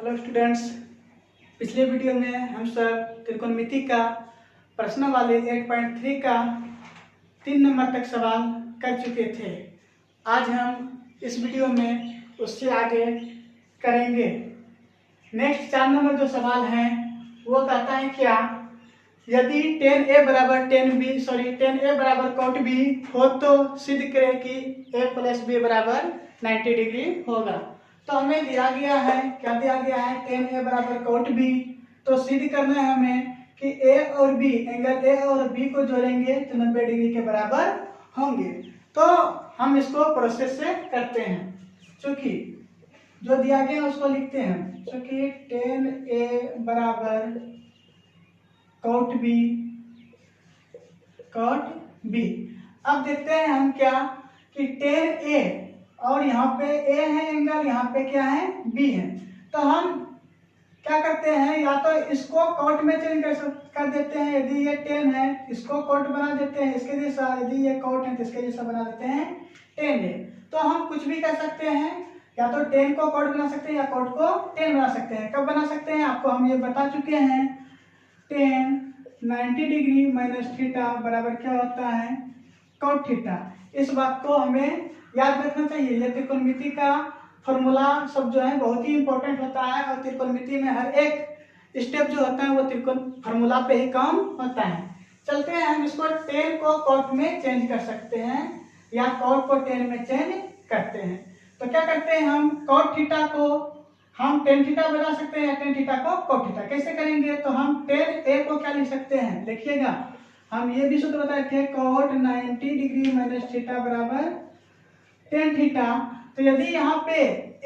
Hello students, पिछले video में हम सर त्रिकोणमिति का प्रश्न वाले 8.3 का 3 नंबर तक सवाल कर चुके थे। आज हम इस वीडियो में उससे आगे करेंगे। नेक्स्ट 4 नंबर जो सवाल है वो कहता है क्या, यदि 10a बराबर 10a बराबर cot b हो तो सिद्ध करें कि a प्लस b बराबर 90 डिग्री होगा। तो हमें दिया गया है, क्या दिया गया है, 10a बराबर cot b। तो सिद्ध करना है हमें कि a और b, एंगल a और b को जोड़ेंगे तो 90 डिग्री के बराबर होंगे। तो हम इसको प्रोसेस से करते हैं, चूंकि जो दिया गया है उसको लिखते हैं। चूंकि 10a बराबर cot b। अब देखते हैं हम क्या कि 10a और यहाँ पे a है एंगल, यहाँ पे क्या है, b है। तो हम क्या करते हैं, या तो इसको कॉट में चेंज कर देते हैं। यदि ये 10 है इसको कॉट बना देते हैं इसके जैसा, यदि ये कॉट है तो इसके जैसा बना देते हैं 10a। तो हम कुछ भी कर सकते हैं, या तो 10 को कॉट बना सकते हैं या कॉट को 10 बना सकते हैं। कब बना सकते हैं आपको हम ये बता चुके हैं। 10 90 डिग्री माइनस थीटा बराबर क्या होता है, कॉट थीटा। इस बात को हमें याद रखना चाहिए। यह त्रिकोणमिति का फॉर्मूला सब जो है बहुत ही इंपॉर्टेंट होता है, और त्रिकोणमिति में हर एक स्टेप जो होता है वो त्रिकोण फॉर्मूला पे ही काम होता है। चलते हैं, हम इसको 10 को कॉट में चेंज कर सकते हैं या कॉट को 10 में चेंज करते हैं। तो क्या करते हैं, हम कॉट थीटा को हम tan थीटा बना सकते हैं या tan थीटा को cot थीटा। कैसे करेंगे, तो हम tan a को क्या लिख सकते हैं, देखिएगा हम ये भी सूत्र बताए थे, cot 90 डिग्री माइनस थीटा बराबर tan थीटा। तो यदि यहाँ पे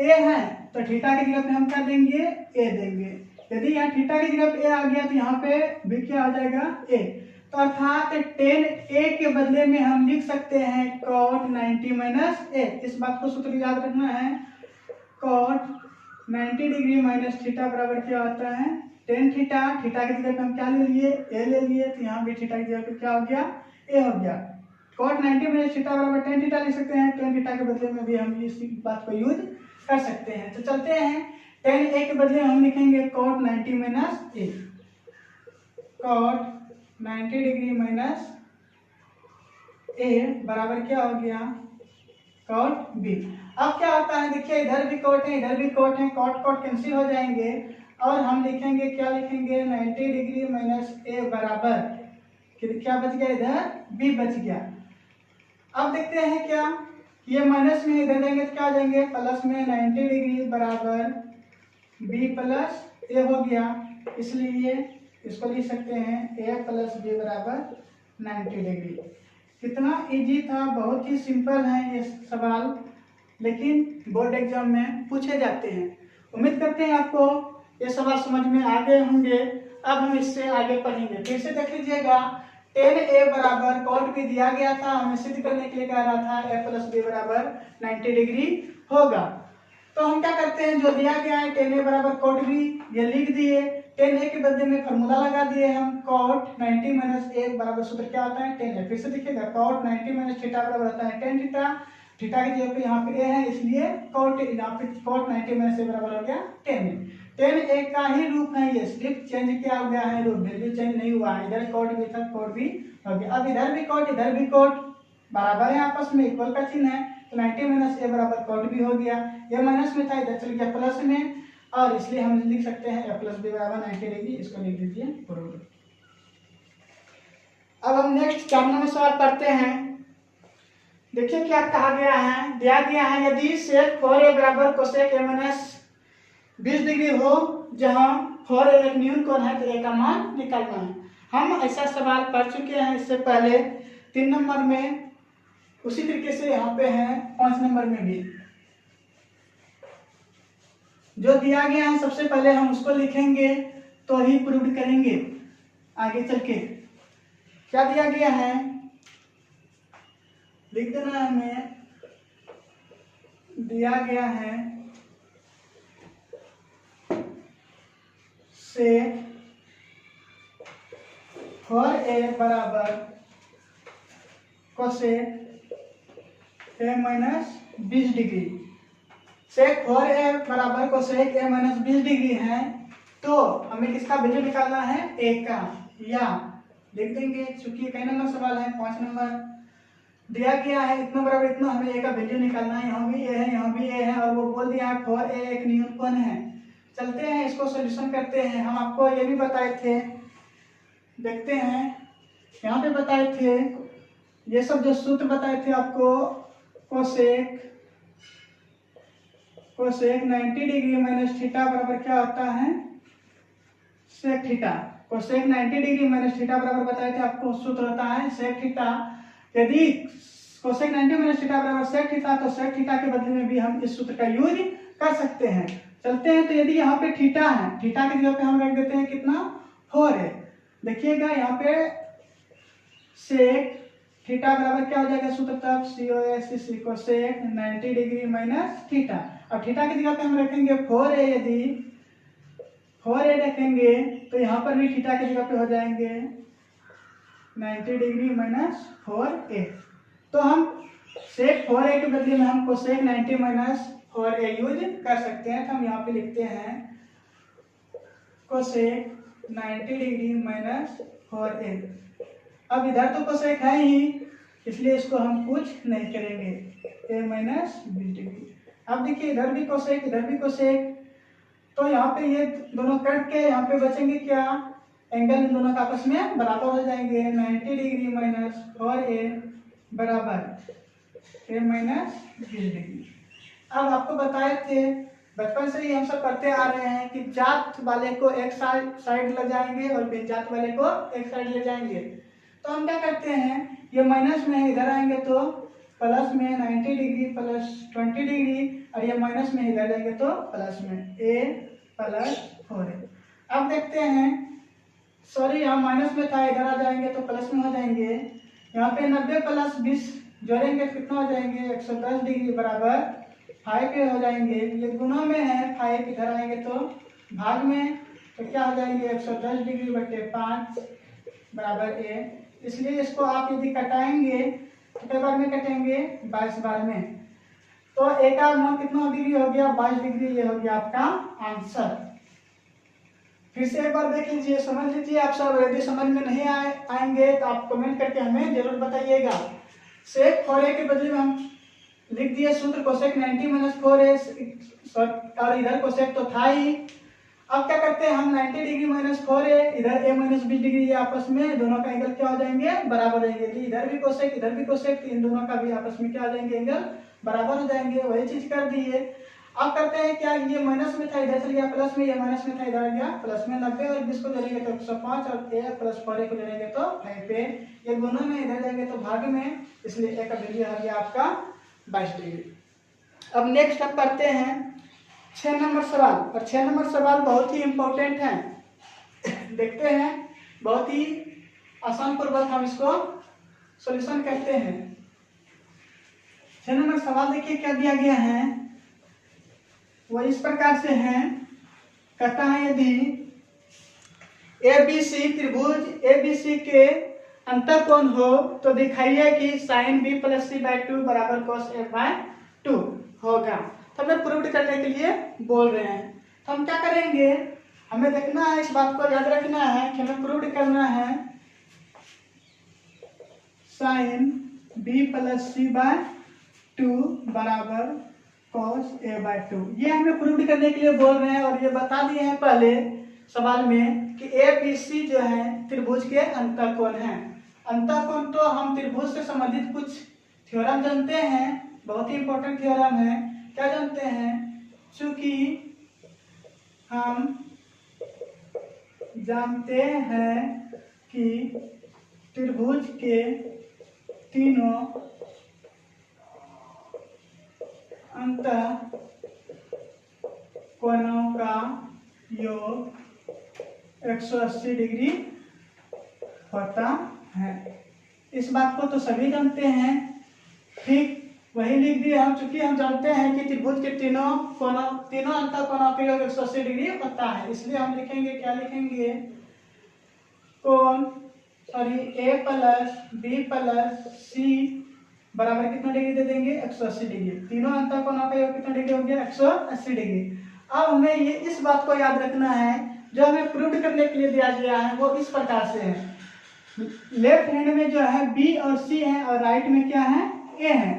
a है तो थीटा की जगह पे हम क्या देंगे, a देंगे। यदि यहाँ थीटा की जगह पे a आ गया तो यहाँ पे भी क्या आ जाएगा, a। तो अर्थात tan a के बदले में हम लिख सकते हैं cot 90 माइनस a। इस बात को सूत्र याद रखना है, cot 90 डिग्री माइनस थीटा बराबर क्या होता है, tan थीटा। थीटा की जगह पे हम क्या ले लिए, a ले लिए। तो यहाँ भी थीटा की जगह पे क्या हो गया, a हो गया। cot 90 माइनस थीटा बराबर tan थीटा लिख सकते हैं। tan थीटा के बदले में भी हम इस बात को यूज कर सकते हैं। तो चलते हैं, tan a के बदले हम लिखेंगे cot 90 minus a। cot 90 degree minus a बराबर क्या हो गया, cot b। अब क्या होता है, देखिए इधर भी cot है इधर भी cot है, cot cot कैंसिल हो जाएंगे और हम लिखेंगे, क्या लिखेंगे, 90 डिग्री माइनस a बराबर क्या बच गया, इधर b बच गया। अब देखते हैं क्या, ये माइनस में इधर जाएंगे तो क्या आ जाएंगे, प्लस में 90 डिग्री बराबर b प्लस a हो गया। इसलिए इसको लिख सकते हैं a प्लस b बराबर 90 डिग्री। कितना इजी था, बहुत ही सिंपल है ये सवाल, लेकिन बोर्ड एग्जाम में पूछे जाते हैं। उम्मीद करते हैं आपको ये सवाल समझ में आ गए होंगे। अब हम इससे आगे पढ़ेंगे। फिर से देख लीजिएगा, 10a बराबर cot b दिया गया था, हमें सिद्ध करने के लिए कह रहा था a प्लस b बराबर 90 डिग्री होगा। तो हम क्या करते हैं, जो दिया गया है 10a बराबर cot b ये लिख दिए, 10a के बदले में फॉर्मूला लगा दिए हम, cot 90 माइनस a बराबर सूत्र क्या होता है, 10a। फिर से देखिएगा, cot 90 माइनस थीटा बराबर होता है tan थीटा। थीटा की जगह पे यहाँ पे a है, इसलिए cot यहाँ पे cot 90 माइनस a बराबर हो गया 10a। 10a का ही रूप है ये, सिर्फ चेंज किया गया है रूप, वैल्यू चेंज नहीं हुआ है। इधर cot भी था, cot भी हो गया। अब इधर भी cot इधर भी cot बराबर है, आपस में इक्वल का चिन्ह है, तो 90 माइनस a बराबर cot भी हो गया। ये माइनस में था, इधर चल गया प्लस में, और इसलिए हम लिख सकते हैं a प्लस b बराबर 90 डिग्री। इसको लिख दीजिए बराबर। अब हम नेक्स्ट 4 नंबर सवाल पढ़ते हैं। देखिए क्या कहा गया है, दिया गया है, यदि sec 4a बराबर cosec a माइनस 20 डिग्री हो, जहां 4a एक न्यून कोण है तो a का मान निकालना है। हम ऐसा सवाल पढ़ चुके हैं इससे पहले 3 नंबर में, उसी तरीके से यहाँ पे है 5 नंबर में भी। जो दिया गया है सबसे पहले हम उसको लिखेंगे तो ही प्रूव करेंगे आगे चल के। क्या दिया गया है लिख देना है हमें, दिया गया है से 4a बराबर cosec a minus 20 degree. Sec 4a बराबर कोसेक a माइनस 20 डिग्री है, तो हमें किसका वैल्यू निकालना है, a का, या लिख देंगे चूंकि कई नंबर सवाल है 5 नंबर दिया गया है, इतना बराबर इतना हमें a का वैल्यू निकालना है। यहाँ भी a है, यहाँ भी a है, और वो बोल दिया है 4a एक निरूपण है। चलते हैं इसको सॉल्यूशन करते हैं। हम आपको ये भी बताए थे, देखते हैं यहाँ पे बताए थे, ये सब जो सूत्र बताए थे आपको, कोसेक 90 डिग्री माइनस थीटा बराबर क्या होता है, sec theta. Cosec 90 degree minus theta बराबर बताए थे आपको, सूत्र होता है सेक थीटा। यदि कोसेक 90 माइनस थीटा बराबर सेक थीटा, तो सेक थीटा के बदले में भी हम इस सूत्र का यूज कर सकते हैं। चलते हैं, तो यदि यहाँ पे थीटा है, थीटा की जगह पे हम रख देते हैं कितना, 4 है। देखिएगा यहाँ पे सेक थीटा बराबर क्या हो जाएगा सूत्र तब, COSC cosec 90 degree minus theta. अब थीटा की जगह पे हम रखेंगे 4a, यदि 4a रखेंगे तो यहाँ पर भी थीटा की जगह पे हो जाएंगे 90 डिग्री माइनस 4a। तो हम सेक 4a के बदले में हम कोसेक 90 माइनस 4a यूज कर सकते हैं। तो हम यहाँ पे लिखते हैं कोसेक 90 डिग्री माइनस 4a। अब इधर तो कोसेक है ही, इसलिए इसको हम कुछ नहीं करेंगे, a माइनस 20 डिग्री। अब देखिए इधर भी कोसेक, इधर भी कोसेक, तो यहाँ पे ये दोनों कट के यहाँ पे बचेंगे क्या, एंगल इन दोनों का आपस में बराबर हो जाएंगे। 90 डिग्री माइनस 4a बराबर a माइनस 20 डिग्री। अब आपको बताए थे, बचपन से ही हम सब करते आ रहे हैं कि जात वाले को एक साइड ले जाएंगे और बिन जात वाले को एक साइड ले जाएंगे। तो हम क्या करते हैं, ये माइनस में इधर आएंगे तो प्लस में 90 डिग्री प्लस 20 डिग्री, और ये माइनस में इधर जाएंगे तो प्लस में a प्लस 4a। अब देखते हैं, सॉरी यहाँ माइनस में था, इधर आ जाएंगे तो प्लस में हो जाएंगे। यहाँ पे 90 प्लस 20 जोड़ेंगे तो कितना हो जाएंगे, 110 डिग्री बराबर 5a हो जाएंगे। ये गुणा में है, 5 इधर आएंगे तो भाग में, तो क्या हो जाएंगे 110 डिग्री बटे 5 बराबर a। इसलिए इसको आप यदि कटाएंगे तो कितने बार में कटेंगे, 22 बार में। तो a का मान कितना डिग्री हो गया, 22 डिग्री। ये हो गया आपका आंसर। फिर से एक बार देख लीजिए, समझ लीजिए आप सब। यदि समझ में नहीं आएंगे तो आप कमेंट करके हमें जरूर बताइएगा। सेक 4a के बदले में हम लिख दिए सूत्र कोसेक 90 माइनस 4a, और इधर कोसेक तो था ही। अब क्या करते हैं हम, 90 डिग्री माइनस 4a, इधर a माइनस 20 डिग्री, ये आपस में दोनों का एंगल क्या हो जाएंगे, बराबर रहेंगे। तो इधर भी कोसेक इधर भी कोसेक, इन दोनों का भी आपस में क्या हो जाएंगे, एंगल बराबर हो जाएंगे। वही चीज कर दिए। अब करते हैं क्या, ये माइनस में था इधर चल गया प्लस में, ये माइनस में था इधर आ गया प्लस में। 90 और 20 को जोड़ेंगे तो 105, और a प्लस 4a को जोड़ेंगे तो 5a। ये दोनों में इधर जाएंगे तो भाग में, इसलिए a का वैल्यू आ गया आपका 22 डिग्री। अब नेक्स्ट हम करते हैं 6 नंबर सवाल, और 6 नंबर सवाल बहुत ही इंपॉर्टेंट है। देखते हैं, बहुत ही आसान पूर्वक हम इसको सॉल्यूशन करते हैं। 6 नंबर सवाल देखिए क्या दिया गया है, वो इस प्रकार से है। कहता है यदि ABC त्रिभुज ABC के अंतःकोण हो तो दिखाइए कि sine B plus C by 2 बराबर cos A बाई 2 होगा। तो हमें प्रूव करने के लिए बोल रहे हैं। तो हम क्या करेंगे, हमें देखना है, इस बात को याद रखना है कि हमें प्रूव करना है sine B plus C by 2 बराबर cos A बाई 2। ये हमें प्रूव करने के लिए बोल रहे हैं, और ये बता दिए हैं पहले सवाल में कि ABC जो है त्रिभुज के अंतःकोण है। अंतःकोण तो हम त्रिभुज से संबंधित कुछ थ्योरम जानते हैं, बहुत ही इंपॉर्टेंट थ्योरम है। क्या जानते हैं, चूंकि हम जानते हैं कि त्रिभुज के तीनों अंतःकोणों का योग 180 डिग्री होता है। इस बात को तो सभी जानते हैं, ठीक वही लिख दिए हम। चूंकि हम जानते हैं कि त्रिभुज के तीनों अंतःकोणों का योग 180 डिग्री होता है, इसलिए हम लिखेंगे, क्या लिखेंगे, कोण A plus B plus C बराबर कितना डिग्री दे देंगे 180 डिग्री। तीनों अंतःकोणों का योग कितना डिग्री हो गया 180 डिग्री। अब हमें ये इस बात को याद रखना है, जो हमें प्रूव करने के लिए दिया गया है वो इस प्रकार से है। लेफ्ट हैंड में जो है बी और सी है और राइट में क्या है ए है।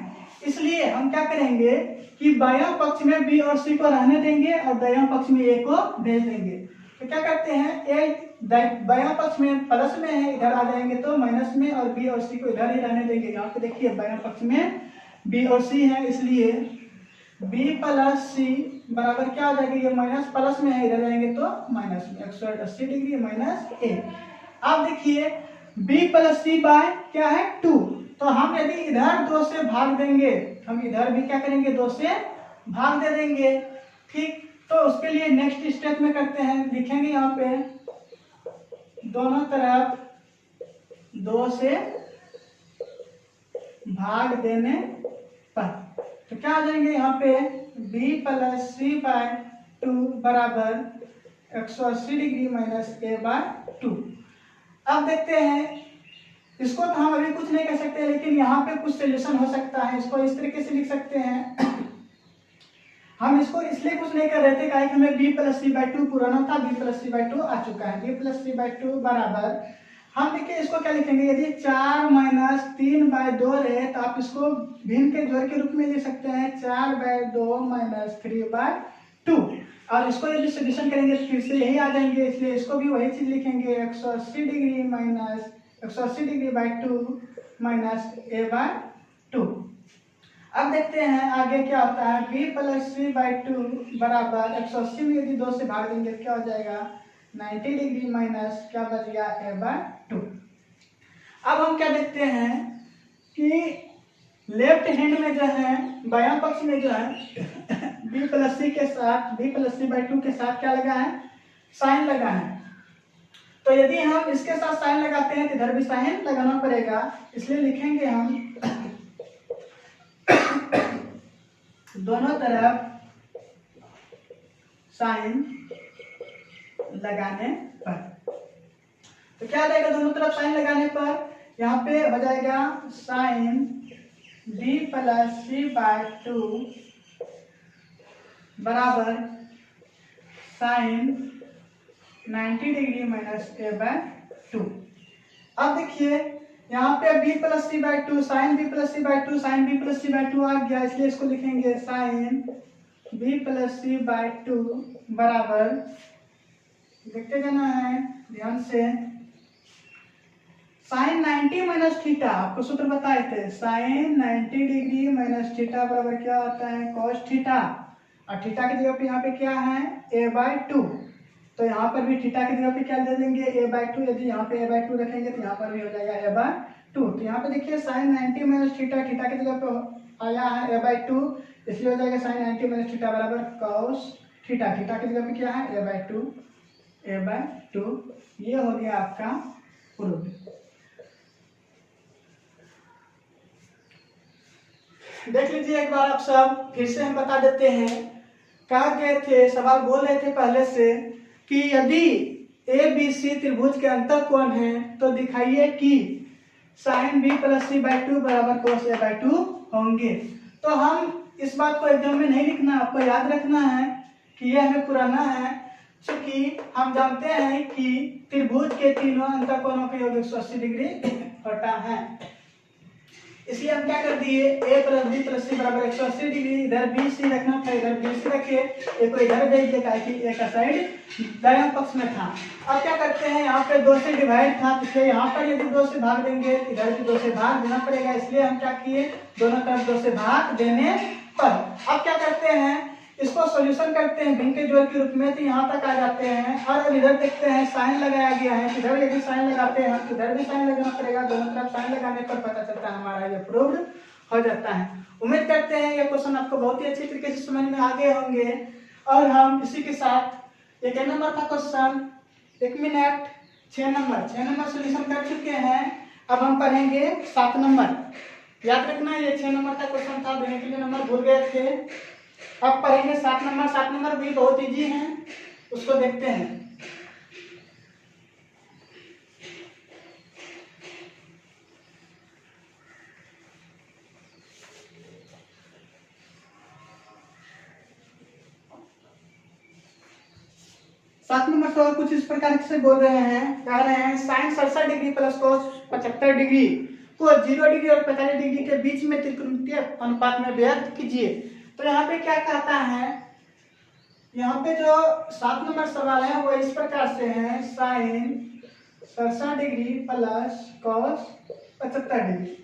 इसलिए हम क्या करेंगे कि बायां पक्ष में बी और सी को रहने देंगे और दायां पक्ष में ए को भेज देंगे। तो क्या करते हैं, ए बायां पक्ष में प्लस में है, इधर आ जाएंगे तो माइनस में, और बी और सी को इधर ही रहने देंगे। यहाँ पे देखिए बायां पक्ष में बी और सी है, इसलिए बी प्लस सी बराबर क्या हो जाएगा, ये माइनस प्लस में है, इधर जाएंगे तो माइनस में 180 डिग्री माइनस ए। अब देखिए बी प्लस सी बाय क्या है 2, तो हम यदि इधर 2 से भाग देंगे, हम इधर भी क्या करेंगे 2 से भाग दे देंगे। ठीक, तो उसके लिए नेक्स्ट स्टेप में करते हैं, लिखेंगे यहाँ पे दोनों तरफ 2 से भाग देने पर, तो क्या आ जाएंगे यहाँ पे b प्लस सी बाय 2 बराबर 180 डिग्री माइनस ए बाय 2। अब देखते हैं, इसको तो हम अभी कुछ नहीं कर सकते, लेकिन यहाँ पे कुछ सोल्यूशन हो सकता है। इसको इस तरीके से लिख सकते हैं हम इसको इसलिए कुछ नहीं कर रहे थे कि हमें b प्लस सी बाई 2 पुराना था, b प्लस सी बाई 2 आ चुका है। b प्लस सी बाई 2 बराबर, हम देखिए इसको क्या लिखेंगे, यदि 4 माइनस 3 बाय 2 रहे तो आप इसको भिन्न के जोड़ के रूप में लिख सकते हैं 4 बाय 2 माइनस 3 बाय 2, और इसको यदि सोल्यूशन करेंगे तो फिर से यही आ जाएंगे, इसलिए इसको भी वही चीज लिखेंगे 180 degree minus 180 degree by 2 minus A by 2। अब देखते हैं आगे क्या होता है, b प्लस सी बाई 2 बराबर 180 में यदि 2 से भाग देंगे क्या हो जाएगा 90 डिग्री माइनस क्या बच गया ए बाय 2। अब हम क्या देखते हैं कि लेफ्ट हैंड में जो है बायां पक्ष में जो है b प्लस सी के साथ b प्लस सी बाई 2 के साथ क्या लगा है, साइन लगा है। तो यदि हम इसके साथ साइन लगाते हैं तो इधर भी साइन लगाना पड़ेगा, इसलिए लिखेंगे हम दोनों तरफ साइन लगाने पर, तो क्या आ जाएगा दोनों तरफ साइन लगाने पर, यहाँ पे हो जाएगा sine b plus C by 2 बराबर sine 90 degree minus A by 2। अब देखिए यहाँ पे b plus C by 2 sine b plus C by 2 sine b plus C by 2 आ गया, इसलिए इसको लिखेंगे sine b plus C by 2 बराबर, देखते जाना है ध्यान से, साइन 90 माइनस थीटा, आपको सूत्र बताए थे साइन 90 डिग्री माइनस थीटा बराबर क्या होता है कॉस थीटा, और थीटा की जगह पे यहाँ पे क्या है a बाई 2, तो यहाँ पर भी थीटा की जगह पे क्या दे देंगे a बाई 2, यदि यहाँ पे a बाई 2 रखेंगे तो यहाँ पर भी हो जाएगा a बाई 2। तो यहाँ पे देखिए साइन 90 माइनस थीटा, थीटा की जगह पे आया है a बाई 2, इसलिए हो जाएगा साइन 90 माइनस थीटा बराबर कॉस थीटा, थीटा की जगह पे क्या है a बाई 2, a बाई 2। ये हो गया आपका प्रूफ। देख लीजिए एक बार आप सब, फिर से हम बता देते हैं, कहा गए थे सवाल बोल रहे थे पहले से कि यदि ए बी सी त्रिभुज के अंतःकोण है तो दिखाइए कि sine b plus C by 2 बराबर कोस ए बाई 2 होंगे। तो हम इस बात को एग्जाम में नहीं लिखना, आपको याद रखना है कि यह हमें पुराना है, क्योंकि हम जानते हैं कि त्रिभुज के तीनों अंतःकोणों का योग 180 डिग्री होता है। इसलिए हम क्या कर दिए, a प्लस बी प्लस सी बराबर 180 डिग्री, इधर बी सी रखना था, इधर बी सी रखे, ए को इधर भेज दिया ताकि ए का साइड दायां पक्ष में था। अब क्या करते हैं, यहाँ पे 2 से डिवाइड था, इसलिए यहाँ पर यदि 2 से भाग देंगे इधर भी 2 से भाग देना पड़ेगा, इसलिए हम क्या किए दोनों तरफ 2 से भाग देने पर। अब क्या करते हैं, इसको सॉल्यूशन करते हैं भिन्न के जोड़ के रूप में, तो यहाँ तक आ जाते हैं। और इधर देखते हैं साइन लगाया गया है, इधर यदि साइन लगाते हैं तो इधर भी साइन लगाना पड़ेगा, दोनों तरफ साइन लगाने पर पता चलता है हमारा ये प्रूव्ड हो जाता है। उम्मीद करते हैं ये क्वेश्चन आपको बहुत ही अच्छी तरीके से समझ में आ गए होंगे। और हम इसी के साथ एक नंबर का क्वेश्चन 1 मिनट 6 नंबर सोल्यूशन कर चुके हैं। अब हम पढ़ेंगे 7 नंबर। याद रखना ये 6 नंबर का क्वेश्चन था, देने के लिए नंबर भूल गए थे। अब पढ़ेंगे 7 नंबर। 7 नंबर भी बहुत इजी है, उसको देखते हैं। 7 नंबर सवाल कुछ इस प्रकार से बोल रहे हैं, कह रहे हैं sine 67 degree plus cos 75 degree को 0 डिग्री और 45 डिग्री के बीच में त्रिकोणीय अनुपात में व्यक्त कीजिए। तो यहाँ पे क्या कहता है, यहाँ पे जो 7 नंबर सवाल है वो इस प्रकार से है, sine 67 degree plus cos 75 degree,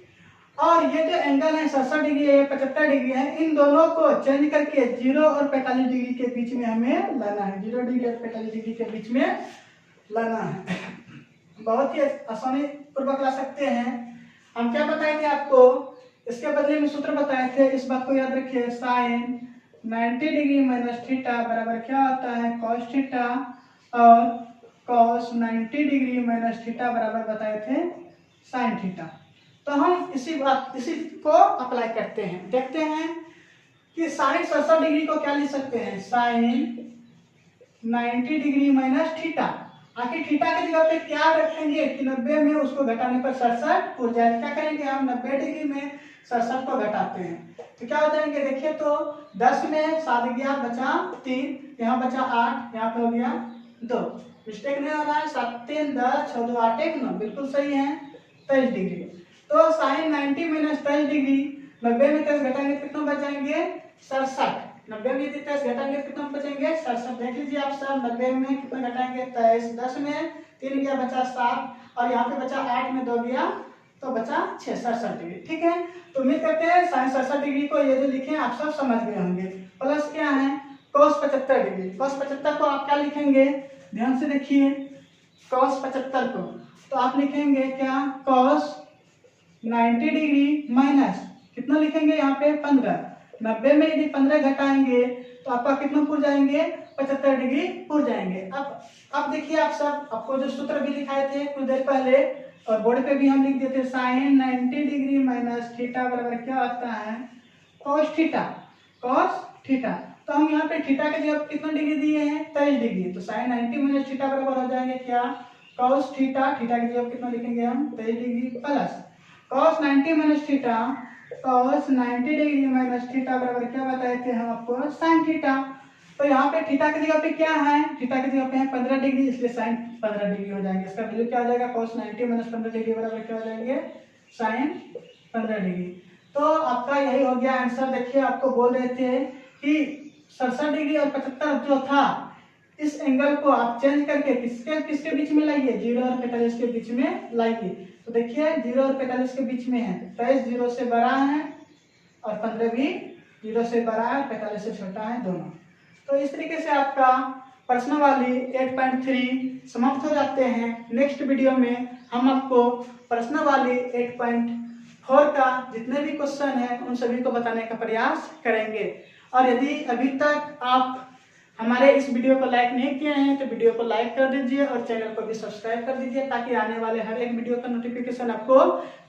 और ये जो एंगल है 67 डिग्री है 75 डिग्री है, इन दोनों को चेंज करके 0 और 45 डिग्री के बीच में हमें लाना है, 0 डिग्री और 45 डिग्री के बीच में लाना है। बहुत ही आसानी पूर्वक ला सकते हैं। हम क्या बताए थे आपको, इसके बदले में सूत्र बताए थे, इस बात को याद रखिए, साइन 90 डिग्री माइनस थीटा बराबर क्या होता है, कॉस थीटा, और कॉस 90 डिग्री माइनस थीटा बराबर बताए थे साइन थीटा। तो हम इसी को अप्लाई करते हैं, देखते हैं कि साइन 67 डिग्री को क्या लिख सकते हैं, साइन 90 डिग्री माइनस थीटा। आखिर थीटा की जगह पे क्या रखेंगे कि 90 में उसको घटाने पर 67 हो जाए। क्या करेंगे हम, 90 डिग्री में 67 को घटाते हैं तो क्या हो जाएंगे, देखिए तो 10 में 7 गया बचा 3, यहाँ बचा 8, यहाँ पे हो गया 2, मिस्टेक नहीं हो रहा है, 7 3 10 6 2 8 1 9, बिल्कुल सही है, 23 डिग्री। तो साइन 90 माइनस 23 डिग्री, 90 में 23 घटाएंगे कितना बचाएंगे 67, 90 में यदि 23 घटाएंगे कितना बचेंगे 67। देख लीजिए आप सब, 90 में कितना घटाएंगे 23, 10 में 3 गया बचा 7, और यहाँ पे बचा 8 में 2 गया तो बचा 6, 67 डिग्री। ठीक है, तो उम्मीद करते हैं साइन 67 डिग्री को ये जो लिखे आप सब समझ गए होंगे। प्लस क्या है, cos 75 डिग्री, cos 75 को आप क्या लिखेंगे, ध्यान से देखिए, cos 75 को तो आप लिखेंगे क्या, cos 90 डिग्री माइनस कितना लिखेंगे यहाँ पे 15, 90 में यदि 15 घटाएंगे तो आपका कितना पूर जाएंगे 75 डिग्री पूर जाएंगे। अब देखिए आप सब, आपको जो सूत्र भी दिखाए थे कुछ देर पहले और बोर्ड पे भी हम लिख देते, साइन 90 डिग्री माइनस थीटा बराबर क्या आता है, cos थीटा, cos थीटा। तो हम यहाँ पे थीटा के जगह कितना डिग्री दिए हैं 23 डिग्री, तो साइन 90 माइनस थीटा बराबर हो जाएंगे क्या, cos थीटा, थीटा की जगह कितना लिखेंगे हम 23 degree, plus cos 90 minus theta, cos 90 degree minus theta बराबर क्या बताए थे हम आपको, साइन थीटा। तो यहाँ पे थीटा की जगह पे क्या है, थीटा की जगह पे है 15 डिग्री, इसलिए साइन 15 डिग्री हो जाएंगे। इसका वैल्यू क्या हो जाएगा, cos 90 माइनस 15 डिग्री बराबर क्या हो जाएंगे, साइन 15 डिग्री। तो आपका यही हो गया आंसर। देखिए आपको बोल रहे थे कि 67 डिग्री और 75 जो था, इस एंगल को आप चेंज करके किसके बीच में लाइए, 0 और 45 के बीच में लाइए। तो देखिए 0 और 45 के बीच में है, 23 0 से बड़ा है और 15 भी 0 से बड़ा है, 45 से छोटा है दोनों। तो इस तरीके से आपका प्रश्न वाली 8.3 समाप्त हो जाते हैं। नेक्स्ट वीडियो में हम आपको प्रश्न वाली 8.4 का जितने भी क्वेश्चन है उन सभी को बताने का प्रयास करेंगे। और यदि अभी तक आप हमारे इस वीडियो को लाइक नहीं किए हैं तो वीडियो को लाइक कर दीजिए और चैनल को भी सब्सक्राइब कर दीजिए, ताकि आने वाले हर एक वीडियो का नोटिफिकेशन आपको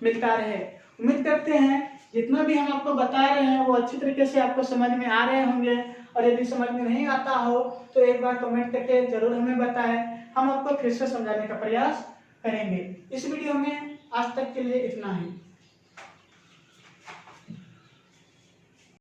मिलता रहे। उम्मीद करते हैं जितना भी हम आपको बता रहे हैं वो अच्छी तरीके से आपको समझ में आ रहे होंगे, और यदि समझ में नहीं आता हो तो एक बार कमेंट करके जरूर हमें बताएं, हम आपको फिर से समझाने का प्रयास करेंगे। इस वीडियो में आज तक के लिए इतना ही।